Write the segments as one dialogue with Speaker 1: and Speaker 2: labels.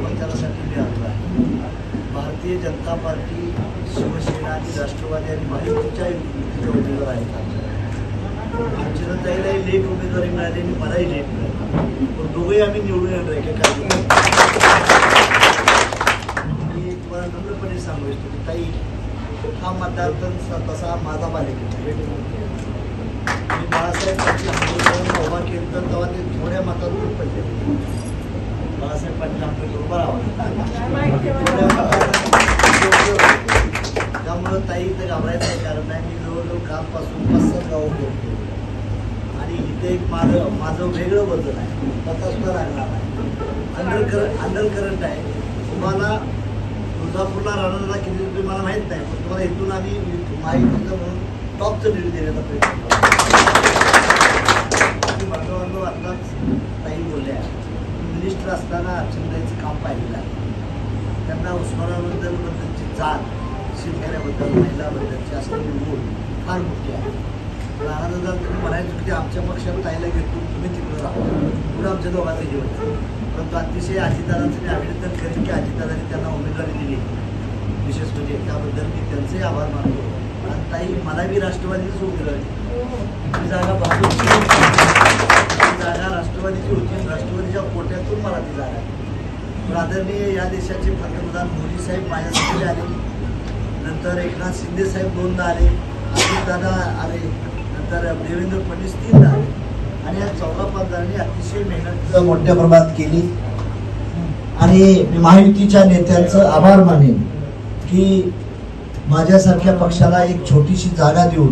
Speaker 1: आपण त्यासाठी मी आलो आहे. भारतीय जनता पार्टी, शिवसेना आणि राष्ट्रवादी आणि महायुतीच्या उमेदवार आहेत. अर्चनाताईलाही लेट उमेदवारी मिळाली आणि मलाही लेट मिळाली, पण दोघेही आम्ही निवडून येणार आहे. काय मी तुम्हाला नम्रपणे सांगू इच्छितो की ताई, हा मतदारसंघ तसा माझा बालेकिल्ला. मी बाळासाहेब पाटील आंबेडकरांना उभा केलं तर तेव्हा ते थोड्या मतातून पडले. बाळासाहेब पाटील आंबेडकर उभा राहावा, त्यामुळं ताई इथं घाबरायचं कारण नाही. मी जवळजवळ कालपासून 5-7 गावं फिरतो आणि इथे एक माझं वेगळं वजन आहे, पत्ता सुद्धा लागणार आहे. अंडर करंट आहे. तुम्हाला तुळजापूरला राहणारा किती रुपये मला माहीत नाही, पण तुम्हाला इथून आम्ही माहितीचं म्हणून टॉपचं लीड देण्याचा प्रयत्न करतो. आत्ताच ताई बोलल्या, मिनिस्टर असताना अर्चनाताईचं काम पाहिलेलं आहे. त्यांना उस्मानाबादबद्दलची जाण, शेतकऱ्याबद्दल, महिलाबद्दलची असलेली ओढ फार मोठी आहे. राणादादा तुम्ही म्हणायचं की आमच्या पक्षाला ताईला घेतो, तुम्ही तिकडे राहा, पुढे आमच्या दोघांचं घेऊन. परंतु अतिशय अजितदादांचं मी अभिनंदन करेन की अजितदादांनी त्यांना उमेदवारी दिली. विशेष म्हणजे त्याबद्दल मी त्यांचे आभार मानतो. आणि ताई, मला बी राष्ट्रवादीच उमेदवारी, ती जागा भाजपची, ती जागा राष्ट्रवादीची होती. राष्ट्रवादीच्या कोट्यातून मला ती जागा आहे. पण आदरणीय या देशाचे पंतप्रधान मोदी साहेब माझ्यासाठी आले, नंतर एकनाथ शिंदे साहेब 2दा आले, अजितदादा आले, नंतर देवेंद्र फडणवीस 3दा आले. आणि या 4-5 जणांनी अतिशय मेहनत मोठ्या प्रमाणात केली. आणि मी महायुतीच्या नेत्यांचं आभार मानेन की माझ्यासारख्या पक्षाला एक छोटीशी जागा देऊन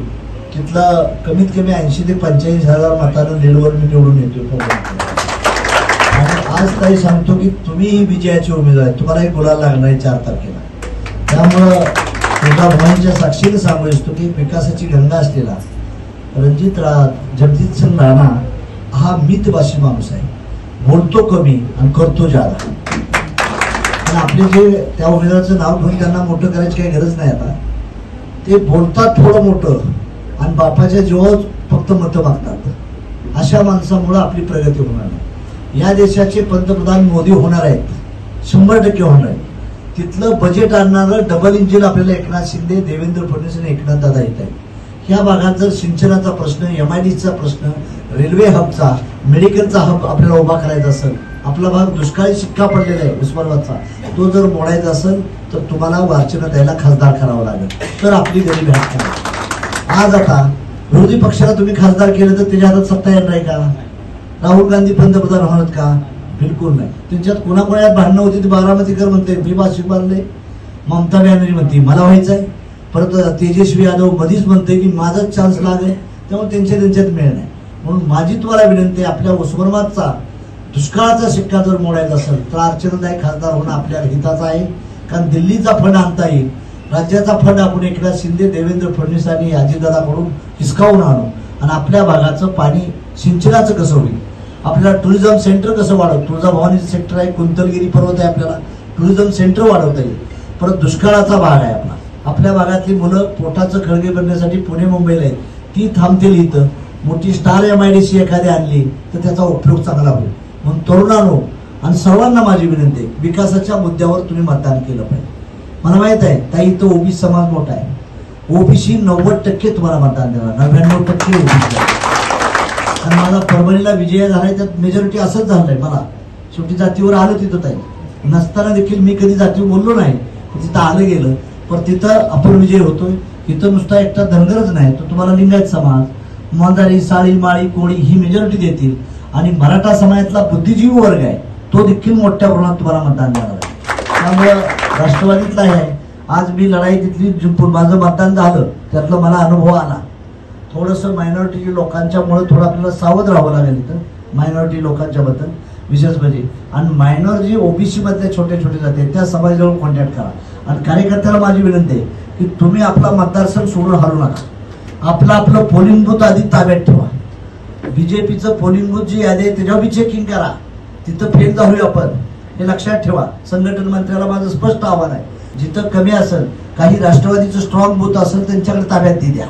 Speaker 1: तिथलं कमीत कमी 80,000 ते 45,000 मतांना लीडवर मी निवडून येतो. आणि आज ताई सांगतो की तुम्ही विजयाचे उमेदवार आहे, तुम्हाला एक गुलाल लागणार आहे 4 तारखेला. त्यामुळं तुळजाभवानीच्या साक्षीने सांगू इच्छितो की विकासाची गंगा असलेला जगजितसिंग राणा हा मितभाषी माणूस आहे. बोलतो कमी आणि करतो जादा. आणि आपले जे त्या उमेदवाराचं नाव घेऊन त्यांना मोठं करायची काही गरज नाही. आता ते बोलतात थोडं मोठं आणि बापाच्या जीवावर फक्त मतं मागतात. अशा माणसामुळं आपली प्रगती होणार नाही. या देशाचे पंतप्रधान मोदी होणार आहेत, 100% होणार आहेत. तिथलं बजेट आणणारं डबल इंजिन आपल्याला एकनाथ शिंदे, देवेंद्र फडणवीस आणि एकनाथ दादा येत आहे. ह्या भागात जर सिंचनाचा प्रश्न, MIDCचा प्रश्न, रेल्वे हबचा, मेडिकलचा हब आपल्याला उभा करायचा असेल, आपला भाग दुष्काळी शिक्का पडलेला आहे उस्मानाबादचा, तो जर मोडायचा असेल तर तुम्हाला अर्चनाताईला खासदार करावं लागेल, तर आपली गरीबी हात. आज आता विरोधी पक्षाला तुम्ही खासदार केलं तर त्याच्या हातात सत्ता येणार आहे का? राहुल गांधी पंतप्रधान होणार का? बिलकुल नाही. त्यांच्यात कोणाकोणात भांडणं होती ती बारामतीकर म्हणते मी भाषिक मारले, ममता बॅनर्जी म्हणते मला व्हायचं आहे, परत तेजस्वी यादव मधीच म्हणते की माझाच चान्स लागेल. त्यामुळे त्यांच्यात मिळ नाही. म्हणून माझी तुम्हाला विनंती आहे, आपल्या उस्मानाबादचा दुष्काळाचा शिक्का जर मोडायचा असेल तर अर्चनाताई खासदार होणं आपल्या हिताचं आहे. कारण दिल्लीचा फंड आणता येईल, राज्याचा फंड आपण एकनाथ शिंदे, देवेंद्र फडणवीस आणि अजितदादाकडून हिसकावून आणू आणि आपल्या भागाचं पाणी सिंचनाचं कसं होईल, आपल्याला टुरिझम सेंटर कसं वाढवतं. तुळजाभवानीचं सेक्टर आहे, कुंतलगिरी पर्वत आहे, आपल्याला टुरिझम सेंटर वाढवता येईल. परत दुष्काळाचा भाग आहे आपला. आपल्या भागातली मुलं पोटाचं खळगे बनण्यासाठी पुणे मुंबईला आहेत, ती थांबतील इथं. मोठी स्टार MIDC एखादी आणली तर त्याचा उपयोग चांगला होईल. म्हणून तरुणांनो आणि सर्वांना माझी विनंती आहे, विकासाच्या मुद्द्यावर तुम्ही मतदान केलं पाहिजे. मला माहित आहे ताई इथं OBC समाज मोठा आहे, OBC 90% तुम्हाला मतदान देणार, 99% OBC. आणि माझा परभणीला विजय झालाय, त्यात मेजॉरिटी असंच झालंय. मला शेवटी जातीवर आलं तिथं ताई, नसताना देखील मी कधी जातीवर बोललो नाही, तिथं आलं गेलं. पण तिथं आपण विजय होतोय. तिथं नुसता एकटा धनगरच नाही, तर तुम्हाला लिंगायत समाज, मांजारी, साळी, माळी, कोळी ही मेजॉरिटी देतील. आणि मराठा समाजातला बुद्धिजीवी वर्ग आहे, तो देखील मोठ्या प्रमाणात तुम्हाला मतदान देणार आहे. त्यामुळं राष्ट्रवादीतला आहे. आज मी लढाई तिथली जिंकून माझं मतदान झालं, त्यातलं मला अनुभव आला. थोडंसं मायनॉरिटी लोकांच्यामुळे थोडं आपल्याला सावध राहावं लागेल इथं मायनॉरिटी लोकांच्या बद्दल विशेष म्हणजे. आणि मायनॉरिटी OBC मधले छोटे छोटे जाते त्या समाजाजवळ कॉन्टॅक्ट करा. आणि कार्यकर्त्याला माझी विनंती आहे की तुम्ही आपला मतदारसंघ सोडून हलू नका. आपलं पोलिंग बूथ आधी ताब्यात ठेवा. BJPचं पोलिंग बूथ जी यादी आहे त्याच्यावर बी चेकिंग करा, तिथं फेल झालोय आपण, हे लक्षात ठेवा. संघटन मंत्र्याला माझं स्पष्ट आव्हान आहे, जिथं कमी असेल, काही राष्ट्रवादीचं स्ट्रॉंग बूथ असेल त्यांच्याकडे ताब्यात द्या,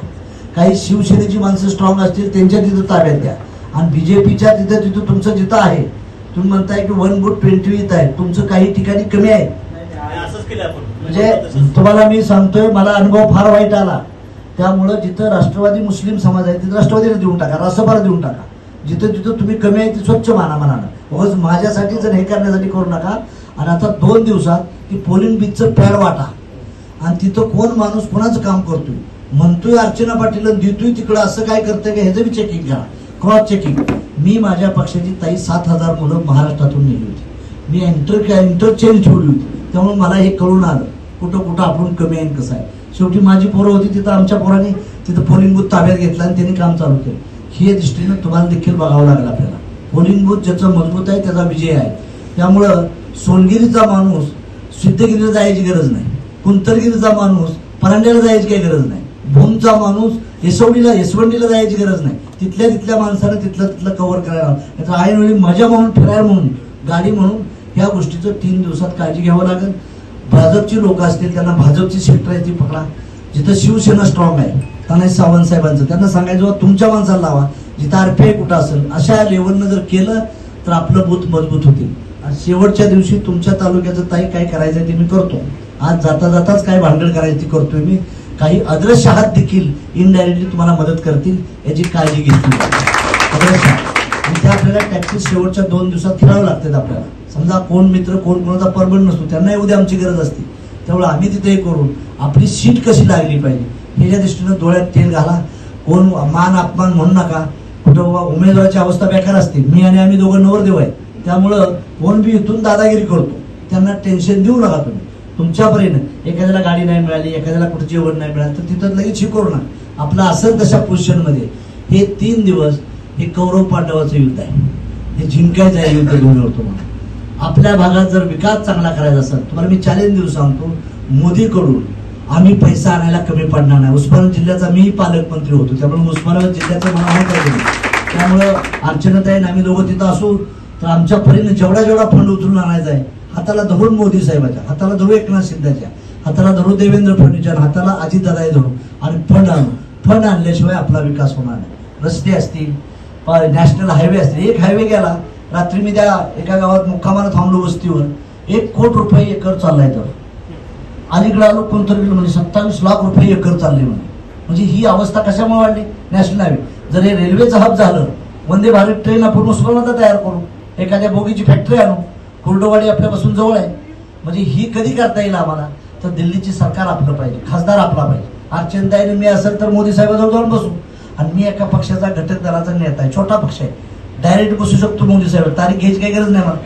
Speaker 1: काही शिवसेनेची माणसं स्ट्रॉंग असतील त्यांच्या तिथं ताब्यात द्या. आणि BJPच्या तिथं तुमचं जिथं आहे तुम्ही म्हणताय की 1 बूथ 20 आहे, तुमचं काही ठिकाणी कमी आहे. म्हणजे तुम्हाला मी सांगतोय, मला अनुभव फार वाईट आला. त्यामुळं जिथं राष्ट्रवादी मुस्लिम समाज आहे तिथं राष्ट्रवादीला देऊन टाका, रासपाला देऊन टाका. जिथं जिथं तुम्ही कमी आहे ती स्वच्छ माना मनानं. उगाच माझ्यासाठी जर हे करण्यासाठी करू नका. आणि आता 2 दिवसात ती पोलिंग बीचचं पॅड वाटा आणि तिथं कोण माणूस कोणाचं काम करतोय, म्हणतोय अर्चना पाटील देतोय तिकडं असं काय करतंय का ह्याचं बी चेकिंग करा, क्रॉस चेकिंग. मी माझ्या पक्षाची ताई 7,000 मुलं महाराष्ट्रातून नेली होती. मी इंटरचेंज ठेवली होती. त्यामुळे मला हे कळून आलं कुठं कुठं आपण कमी आहे कसं आहे. शेवटी माझी पोरं होती तिथं, आमच्या पोरांनी तिथं पोलिंग बूथ ताब्यात घेतला आणि त्यांनी काम चालू केलं. हे दृष्टीनं तुम्हाला देखील बघावं लागेल आपल्याला. पोलिंग बूथ ज्याचं मजबूत आहे त्याचा विजय आहे. त्यामुळं सोनगिरीचा माणूस सिद्धगिरीला जायची गरज नाही, कुंतरगिरीचा माणूस परांड्याला जायची काही गरज नाही, भूमचा माणूस येसवंडीला जायची गरज नाही. तिथल्या माणसानं तिथलं कव्हर करायला, त्याचा ऐनवेळी मजा म्हणून, फिरायला म्हणून, गाडी म्हणून ह्या गोष्टीचं 3 दिवसात काळजी घ्यावं लागेल. भाजपची लोक असतील त्यांना भाजपची सेक्टर आहे ती पकडा. जिथं शिवसेना स्ट्रॉंग आहे त्यांना सावंत साहेबांचं त्यांना सांगायचं तुमच्या माणसाला लावा. जिथं आरपीआय कुठं असेल अशा लेवलनं जर केलं तर आपलं बूथ मजबूत होतील. आणि शेवटच्या दिवशी तुमच्या तालुक्याचं ताई काय करायचं ते मी करतो. आज जाता जाताच काय भानगड करायची ती करतोय मी. काही अदृश्य हात देखील इनडायरेक्टली तुम्हाला मदत करतील याची काळजी घेतली. अदृश्य आणि त्या आपल्याला टॅक्सी शेवटच्या 2 दिवसात फिरावं लागतात आपल्याला. समजा कोण मित्र कोण कोणाचा परमनंट नसतो, त्यांना उद्या आमची गरज असते. त्यामुळे आम्ही तिथे करून आपली सीट कशी लागली पाहिजे ह्याच्या दृष्टीनं डोळ्यात तेल घाला. कोण मान अपमान म्हणू नका. कुठं उमेदवाराची अवस्था बेकार असते. मी आणि आम्ही दोघं नवरदेव आहे. त्यामुळं कोण बी इथून दादागिरी करतो, त्यांना टेन्शन देऊ नका तुम्ही. तुमच्यापर्यंत एखाद्याला गाडी नाही मिळाली, एखाद्याला कुठे जेवण नाही मिळालं तर तिथं लगेच शिकवू नका. आपलं असेल तशा पोझिशनमध्ये हे 3 दिवस हे कौरव पांडवाचं युद्ध आहे. हे जिंकायचं आहे युद्ध दोन्हीवरतो. म्हणून आपल्या भागात जर विकास चांगला करायचा असेल, तुम्हाला मी चॅलेंज देऊ सांगतो, मोदीकडून आम्ही पैसा आणायला कमी पडणार नाही. उस्मानाबाद जिल्ह्याचा मीही पालकमंत्री होतो, त्यामुळे उस्मानाबाद जिल्ह्याचं मला माहिती आहे. त्यामुळं अर्चनाताईन आम्ही दोघं तिथं असू तर आमच्या परीने जेवढा फंड उचलून आणायचा आहे, हाताला धरून मोदी साहेबाच्या, हाताला धरू एकनाथ शिंदेच्या, हाताला धरू देवेंद्र फडणवीसच्या, हाताला अजितदादा धरू आणि फंड आणू. फंड आणल्याशिवाय आपला विकास होणार नाही. रस्ते असतील, नॅशनल हायवे असतील. एक हायवे गेला, रात्री मी त्या एका गावात मुक्कामाला थांबलो वस्तीवर, 1 कोटी रुपये एकर चाललाय. तर अलीकडे आलो कोणतरी म्हणजे 27 लाख रुपये एकर चालले म्हणे. म्हणजे ही अवस्था कशामुळे वाढली? National highway. जर हे रेल्वेचं हब झालं, वंदे भारत ट्रेन आपण उस्मानाबादला तयार करू, एखाद्या बोगीची फॅक्टरी आणू, कुर्डवाडी आपल्यापासून जवळ आहे. म्हणजे ही कधी करता येईल आम्हाला? तर दिल्लीची सरकार आपलं पाहिजे, खासदार आपला पाहिजे. अर्चनाताईने मी असेल तर मोदी साहेबांजवळ जाऊन बसू. आणि मी एका पक्षाचा घटक दलाचा नेता आहे, छोटा पक्ष आहे, डायरेक्ट बसू शकतो मोदी साहेब. तारीख घ्यायची काही गरज नाही. मला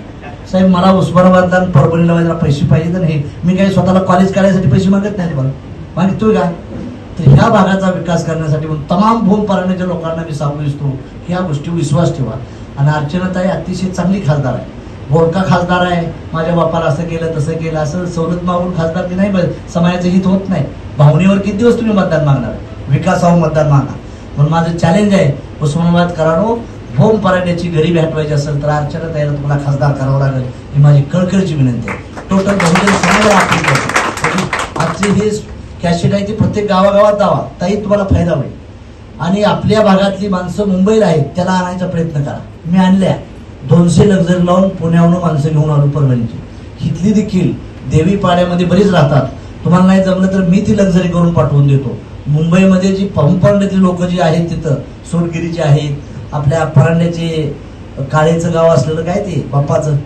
Speaker 1: साहेब मला उस्मानाबादला परभणीला वगैरे पैसे पाहिजे. तर हे मी काही स्वतःला कॉलेज काढायसाठी पैसे मागत नाही, मला मागितोय का? तर ह्या भागाचा विकास करण्यासाठी म्हणून तमाम भूम पारण्याच्या लोकांना मी सांगू इच्छितो ह्या गोष्टी विश्वास ठेवा. आणि अर्चनाताई अतिशय चांगली खासदार आहे, बोरका खासदार आहे. माझ्या बापाला असं केलं तसं केलं असं सवलत मागून खासदार की नाही, समाजाचं हित होत नाही. भावनेवर किती दिवस तुम्ही मतदान मागणार? विकासावर मतदान मागा. म्हणून माझं चॅलेंज आहे, उस्मानाबाद कराडो भूम परांड्याची गरीबी हटवायची असेल तर अर्चनाताईला तुम्हाला खासदार करावं लागेल ही माझी कळकळीची विनंती आहे. टोटल बहुजन समाजाला आजची ही कॅसेट आहे ती प्रत्येक गावागावात जावा, ताई तुम्हाला फायदा होईल. आणि आपल्या भागातली माणसं मुंबईला आहेत त्याला आणायचा प्रयत्न करा. मी आणल्या 200 लक्झरी लावून पुण्याहून माणसं घेऊन आलो परभणीची. इथली देखील देवी पाड्यामध्ये बरीच राहतात. तुम्हाला नाही जमलं तर मी ती लक्झरी करून पाठवून देतो. मुंबईमध्ये जी पंपांड्यातली लोक जी आहेत तिथं सोनगिरीचे आहेत, आपल्या परांड्याचे काळेचं गाव असलेलं काय ते बाप्पाचं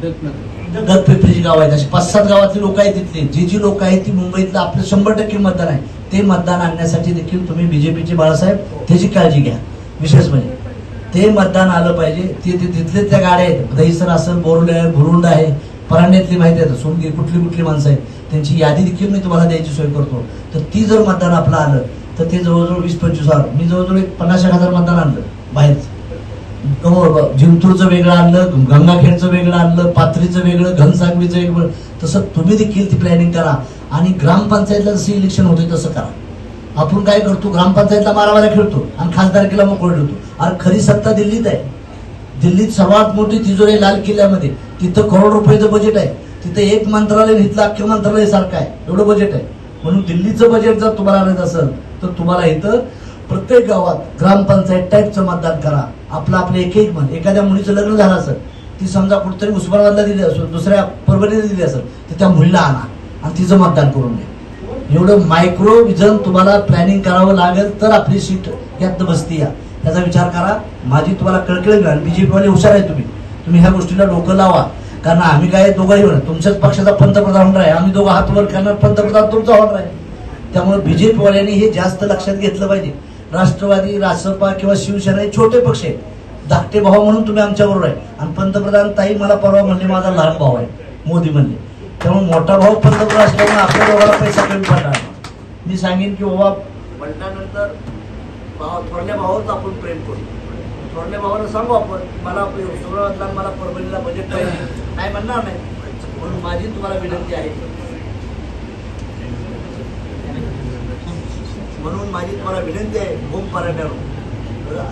Speaker 1: गतपिपरीची गाव आहेत, असे 5-7 गावातली लोक आहेत तिथले. जी लोक आहेत ती मुंबईतलं आपलं 100% मतदान आहे. ते मतदान आणण्यासाठी देखील तुम्ही बीजेपीचे बाळासाहेब त्याची काळजी घ्या. विशेष म्हणजे ते मतदान आलं पाहिजे. तिथले त्या गाड्या आहेत, दहीसर असेल, बोरुड आहे, भुरुंड आहे, परांड्यातली माहिती आहे, सोनगिरी कुठली माणसं आहेत त्यांची यादी देखील मी तुम्हाला द्यायची सोय करतो. तर ती जर मतदान आपलं आलं तर ते जवळजवळ 20-25 हजार, मी जवळजवळ 50,000 मतदान आणलं बाहेरचं. जिंतूरचं वेगळं आणलं, गंगाखेडचं वेगळं आणलं, पाथरीचं वेगळं, घनसांगवीचं वेगळं. तसं तुम्ही देखील ती प्लॅनिंग करा. आणि ग्रामपंचायतला जसं इलेक्शन होतंय तसं करा. आपण काय करतो, ग्रामपंचायतला मारामाऱ्या खेळतो आणि खासदारकीला मोकळ ठेवतो. अरे खरी सत्ता दिल्लीत आहे. दिल्लीत सर्वात मोठी तिजोरी आहे लाल किल्ल्यामध्ये. तिथं करोड रुपयाचं बजेट आहे. तिथं एक मंत्रालय इथलं अख्खं मंत्रालय सारखं आहे, एवढं बजेट आहे. म्हणून दिल्लीचं बजेट जर तुम्हाला आणायचं असेल तर तुम्हाला इथं प्रत्येक गावात ग्रामपंचायत टाईपचं मतदान करा. आपलं एक मन. एखाद्या मुलीचं लग्न झालं असेल ती समजा कुठेतरी उस्मानाबादला दिली असेल, दुसऱ्या परभणीला दिली असेल, तर त्या मुलीला आणा आणि तिचं मतदान करून द्या. एवढं मायक्रो विजन तुम्हाला प्लॅनिंग करावं लागेल तर आपली सीट यात बसती. याचा विचार करा. माझी तुम्हाला कळकळेल. आणि बीजेपी वाले हुशार आहे, तुम्ही ह्या गोष्टीला डोकं लावा. कारण आम्ही काय दोघंही होणार, तुमच्याच पक्षाचा पंतप्रधान होणार आहे, आम्ही दोघं हात वर करणार, पंतप्रधान तुमचा होणार आहे. त्यामुळे बीजेपी वाल्यांनी हे जास्त लक्षात घेतलं पाहिजे. राष्ट्रवादी, रासपा किंवा शिवसेना हे छोटे पक्ष आहेत. धाकटे भाऊ म्हणून तुम्ही आमच्याबरोबर आहे. आणि पंतप्रधान ताई मला परवा म्हणले माझा लहान भाऊ आहे, मोदी म्हणले. त्यामुळे मोठा भाऊ पंतप्रधान असल्यामुळे आपल्या दोघांना पैसा कमी पडणार. मी सांगेन की बाबा पलटानंतर थोरल्या भावाच आपण प्रेम करू. थोरल्या भावाला सांगू आपण मला सुरुवातला मला परभणीला बजेट पाहिजे, नाही म्हणणार नाही. म्हणून माझी तुम्हाला विनंती आहे, भूम पराठ्यावर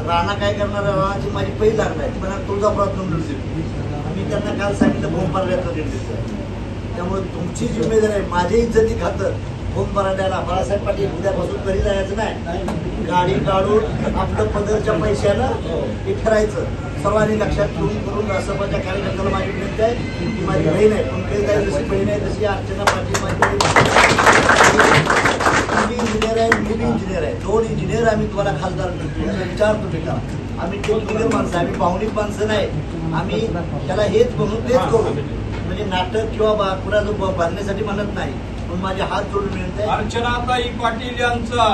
Speaker 1: राणा काय करणार, राणाची माझी पहिली लागणार ती म्हणा तुळजापुरात नोंदणी दिली. आम्ही त्यांना काल सांगितलं भूम पराठ्याचा निर्णय. त्यामुळे तुमची जिम्मेदारी आहे, माझी इज्जती खातर भूम पराठ्याला बाळासाहेब पाटील उद्यापासून घरी जायचं नाही, गाडी काढून आपलं पदरच्या पैशानं हे फिरायचं. सर्वांनी लक्षात ठेवून करून रासपाच्या कार्यकर्त्याला माझी विनंती आहे की माझी बहीण आहे, पंकजताई जशी बहीण आहे तशी अर्चना पाटील माझी इंजिनियर आहे, मी बी इंजिनियर आहे. 2 इंजिनियर आम्ही तुम्हाला खासदार विचार तुम्ही का. आम्ही टेक्निकल माणसं, आम्ही भावनिक माणसं नाही. आम्ही त्याला हेच म्हणून तेच करू, म्हणजे नाटक किंवा कुणाचं बांधण्यासाठी म्हणत नाही. म्हणून माझे हात जोडून विनंती आहे,
Speaker 2: अर्चनाताई पाटील यांचा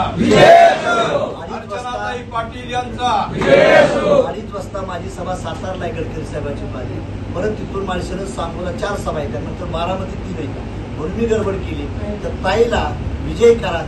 Speaker 1: 2:30 वाजता माझी सभा सातारला आहे, गडकरी साहेबांची माझी. परत तिथून माझ्या सांगोला 4 सभा आहेत, त्यानंतर बारामतीत 3 आहे. म्हणून मी गडबड केली. तर ताईला विजय करा.